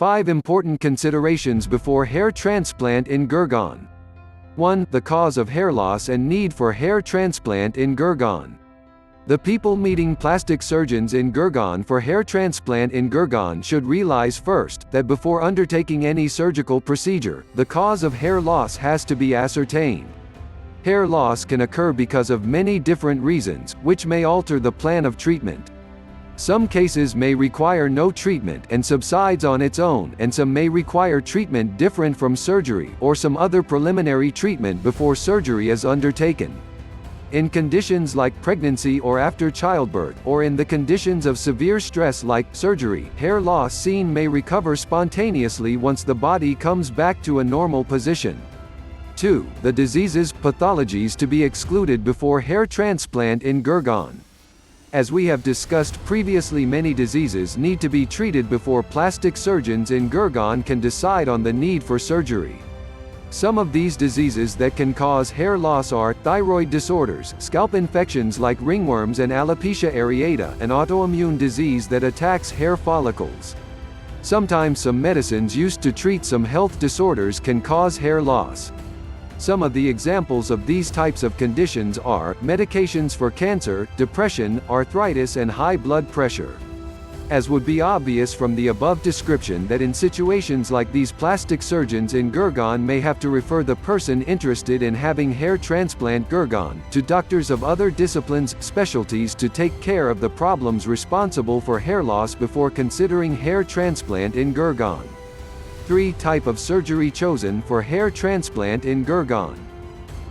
5 important considerations before hair transplant in Gurgaon. 1. The cause of hair loss and need for hair transplant in Gurgaon. The people meeting plastic surgeons in Gurgaon for hair transplant in Gurgaon should realize first, that before undertaking any surgical procedure, the cause of hair loss has to be ascertained. Hair loss can occur because of many different reasons, which may alter the plan of treatment. Some cases may require no treatment and subsides on its own, and some may require treatment different from surgery, or some other preliminary treatment before surgery is undertaken. In conditions like pregnancy or after childbirth, or in the conditions of severe stress like surgery, hair loss seen may recover spontaneously once the body comes back to a normal position. 2. The diseases, pathologies to be excluded before hair transplant in Gurgaon. As we have discussed previously, many diseases need to be treated before plastic surgeons in Gurgaon can decide on the need for surgery. Some of these diseases that can cause hair loss are thyroid disorders, scalp infections like ringworms and alopecia areata, an autoimmune disease that attacks hair follicles. Sometimes some medicines used to treat some health disorders can cause hair loss. Some of the examples of these types of conditions are medications for cancer, depression, arthritis, and high blood pressure. As would be obvious from the above description, that in situations like these, plastic surgeons in Gurgaon may have to refer the person interested in having hair transplant Gurgaon to doctors of other disciplines, specialties to take care of the problems responsible for hair loss before considering hair transplant in Gurgaon. 3. Type of surgery chosen for hair transplant in Gurgaon.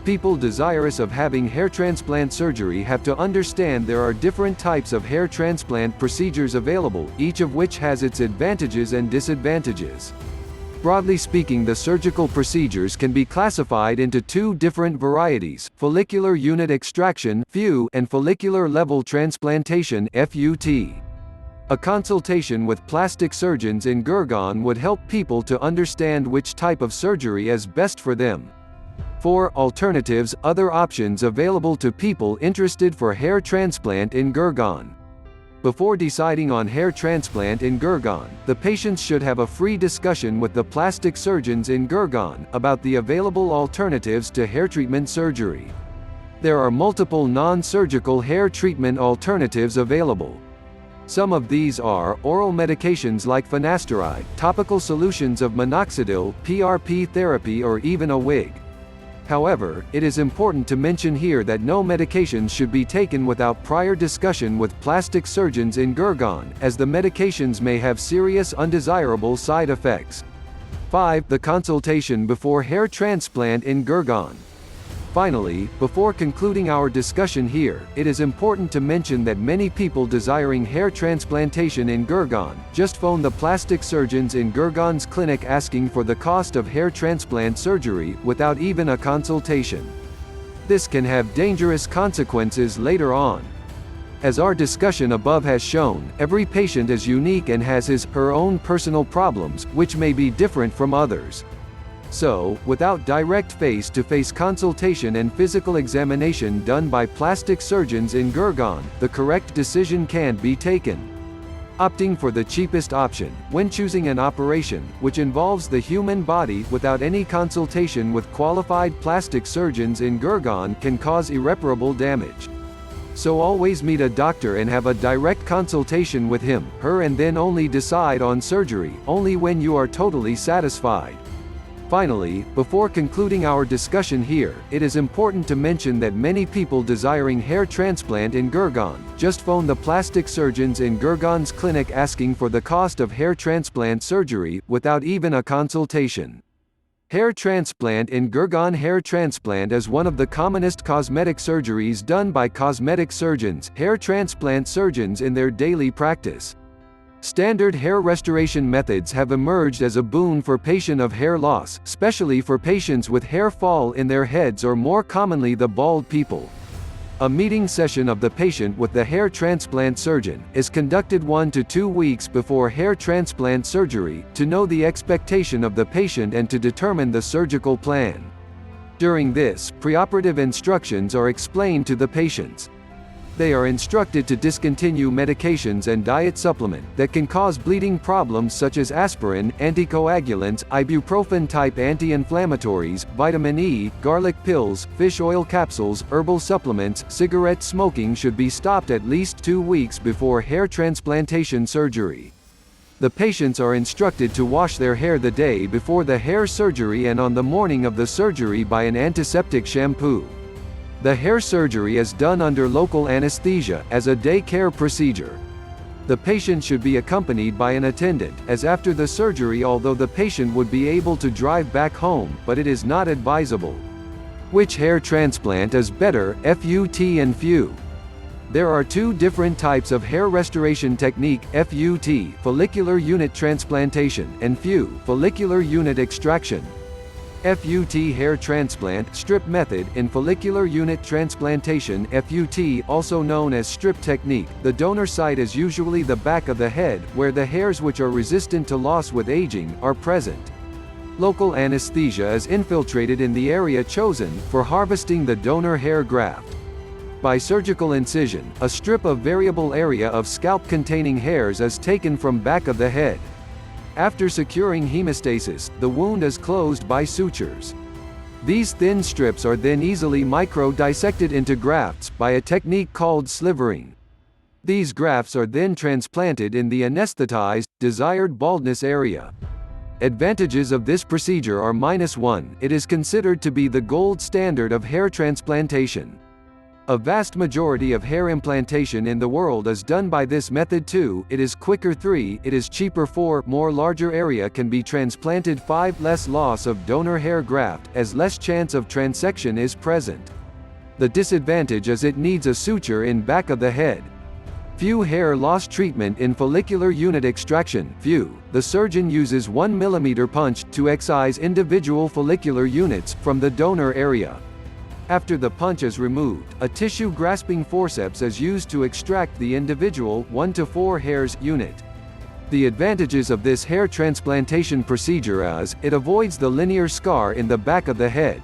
People desirous of having hair transplant surgery have to understand there are different types of hair transplant procedures available, each of which has its advantages and disadvantages. Broadly speaking, the surgical procedures can be classified into 2 different varieties: follicular unit extraction (FU) and follicular level transplantation (FUT). A consultation with plastic surgeons in Gurgaon would help people to understand which type of surgery is best for them. 4. Alternatives, other options available to people interested for hair transplant in Gurgaon. Before deciding on hair transplant in Gurgaon, the patients should have a free discussion with the plastic surgeons in Gurgaon about the available alternatives to hair treatment surgery. There are multiple non-surgical hair treatment alternatives available. Some of these are oral medications like finasteride, topical solutions of minoxidil, PRP therapy, or even a wig. However, it is important to mention here that no medications should be taken without prior discussion with plastic surgeons in Gurgaon, as the medications may have serious undesirable side effects. 5. The consultation before hair transplant in Gurgaon. Finally, before concluding our discussion here, it is important to mention that many people desiring hair transplantation in Gurgaon just phone the plastic surgeons in Gurgaon's clinic asking for the cost of hair transplant surgery without even a consultation. This can have dangerous consequences later on. As our discussion above has shown, every patient is unique and has his/her own personal problems, which may be different from others. So, without direct face-to-face consultation and physical examination done by plastic surgeons in Gurgaon, the correct decision can't be taken. Opting for the cheapest option, when choosing an operation, which involves the human body, without any consultation with qualified plastic surgeons in Gurgaon can cause irreparable damage. So always meet a doctor and have a direct consultation with him/her, and then only decide on surgery, only when you are totally satisfied. Finally, before concluding our discussion here, it is important to mention that many people desiring hair transplant in Gurgaon just phone the plastic surgeons in Gurgaon's clinic asking for the cost of hair transplant surgery without even a consultation. Hair transplant in Gurgaon. Hair transplant is one of the commonest cosmetic surgeries done by cosmetic surgeons, hair transplant surgeons, in their daily practice. Standard hair restoration methods have emerged as a boon for patients of hair loss, especially for patients with hair fall in their heads, or more commonly the bald people. A meeting session of the patient with the hair transplant surgeon is conducted 1 to 2 weeks before hair transplant surgery, to know the expectation of the patient and to determine the surgical plan. During this, preoperative instructions are explained to the patients. They are instructed to discontinue medications and diet supplement that can cause bleeding problems such as aspirin, anticoagulants, ibuprofen-type anti-inflammatories, vitamin E, garlic pills, fish oil capsules, herbal supplements. Cigarette smoking should be stopped at least 2 weeks before hair transplantation surgery. The patients are instructed to wash their hair the day before the hair surgery and on the morning of the surgery by an antiseptic shampoo. The hair surgery is done under local anesthesia, as a day care procedure. The patient should be accompanied by an attendant, as after the surgery although the patient would be able to drive back home, but it is not advisable. Which hair transplant is better, FUT and FU? There are two different types of hair restoration technique, FUT, follicular unit transplantation, and FU, follicular unit extraction. FUT hair transplant strip method. In follicular unit transplantation (FUT), also known as strip technique, the donor site is usually the back of the head, where the hairs which are resistant to loss with aging are present. Local anesthesia is infiltrated in the area chosen for harvesting the donor hair graft. By surgical incision, a strip of variable area of scalp containing hairs is taken from back of the head. After securing hemostasis, the wound is closed by sutures. These thin strips are then easily micro-dissected into grafts by a technique called slivering. These grafts are then transplanted in the anesthetized, desired baldness area. Advantages of this procedure are -1, it is considered to be the gold standard of hair transplantation. A vast majority of hair implantation in the world is done by this method. 2, it is quicker. 3, it is cheaper. 4, more larger area can be transplanted. 5, less loss of donor hair graft, as less chance of transection is present. The disadvantage is it needs a suture in back of the head. FU hair loss treatment. In follicular unit extraction (FU), the surgeon uses 1 mm punch to excise individual follicular units from the donor area. After the punch is removed, a tissue-grasping forceps is used to extract the individual 1 to 4 hairs unit. The advantages of this hair transplantation procedure is, it avoids the linear scar in the back of the head.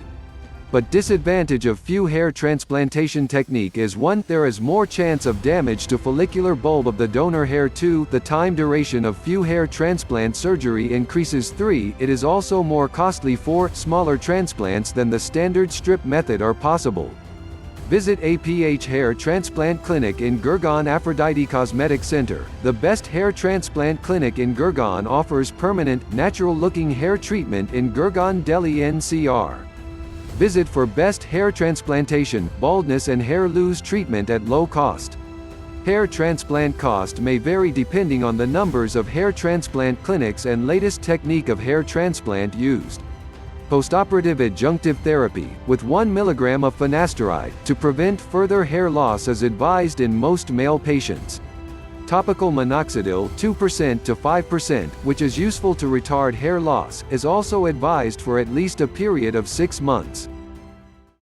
But disadvantage of FU hair transplantation technique is 1, there is more chance of damage to follicular bulb of the donor hair. 2, the time duration of FU hair transplant surgery increases. 3, it is also more costly. 4, smaller transplants than the standard strip method are possible. Visit APH Hair Transplant Clinic in Gurgaon. Aphrodite Cosmetic Center, the best hair transplant clinic in Gurgaon, offers permanent, natural-looking hair treatment in Gurgaon, Delhi NCR. Visit for best hair transplantation, baldness and hair loss treatment at low cost. Hair transplant cost may vary depending on the numbers of hair transplant clinics and latest technique of hair transplant used. Postoperative adjunctive therapy, with 1 mg of finasteride, to prevent further hair loss is advised in most male patients. Topical minoxidil 2% to 5%, which is useful to retard hair loss, is also advised for at least a period of 6 months.